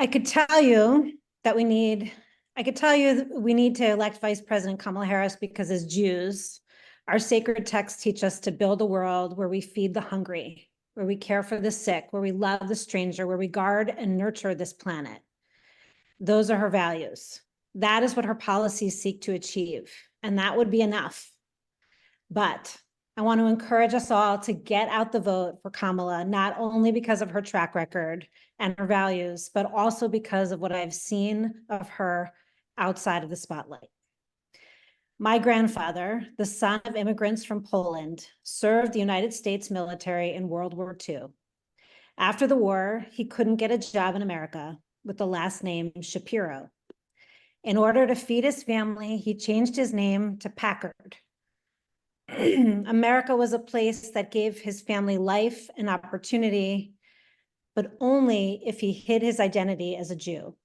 I could tell you that we need to elect Vice President Kamala Harris because as Jews, our sacred texts teach us to build a world where we feed the hungry, where we care for the sick, where we love the stranger, where we guard and nurture this planet. Those are her values. That is what her policies seek to achieve, and that would be enough. But I want to encourage us all to get out the vote for Kamala, not only because of her track record and her values, but also because of what I've seen of her outside of the spotlight. My grandfather, the son of immigrants from Poland, served the United States military in World War II. After the war, he couldn't get a job in America with the last name Shapiro. In order to feed his family, he changed his name to Packard. America was a place that gave his family life and opportunity, but only if he hid his identity as a Jew.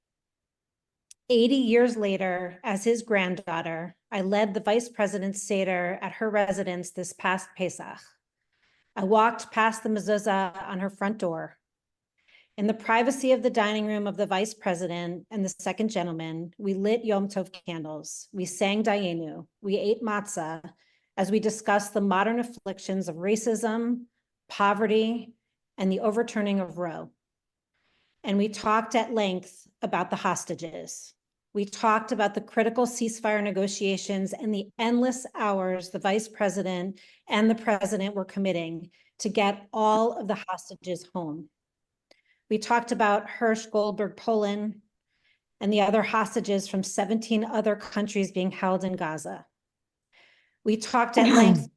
80 years later, as his granddaughter, I led the vice president's Seder at her residence this past Pesach. I walked past the mezuzah on her front door. In the privacy of the dining room of the vice president and the second gentleman, we lit Yom Tov candles. We sang Dayenu. We ate matzah as we discussed the modern afflictions of racism, poverty, and the overturning of Roe. And we talked at length about the hostages. We talked about the critical ceasefire negotiations and the endless hours the vice president and the president were committing to get all of the hostages home. We talked about Hirsch Goldberg, Poland, and the other hostages from 17 other countries being held in Gaza. We talked at length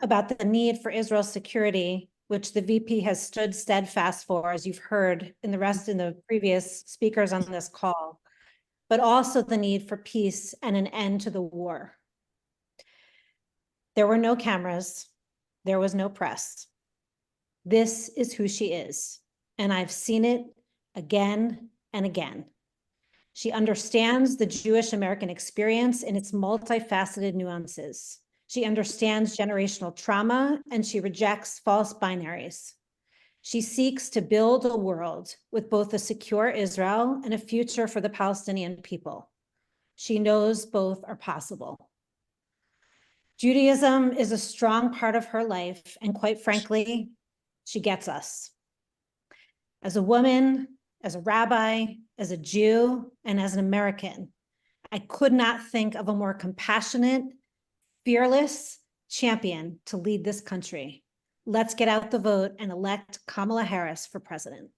about the need for Israel's security, which the VP has stood steadfast for, as you've heard in the previous speakers on this call, but also the need for peace and an end to the war. There were no cameras. There was no press. This is who she is, and I've seen it again and again. She understands the Jewish American experience in its multifaceted nuances. She understands generational trauma, and she rejects false binaries. She seeks to build a world with both a secure Israel and a future for the Palestinian people. She knows both are possible. Judaism is a strong part of her life, and quite frankly, she gets us. As a woman, as a rabbi, as a Jew, and as an American, I could not think of a more compassionate, fearless champion to lead this country. Let's get out the vote and elect Kamala Harris for president.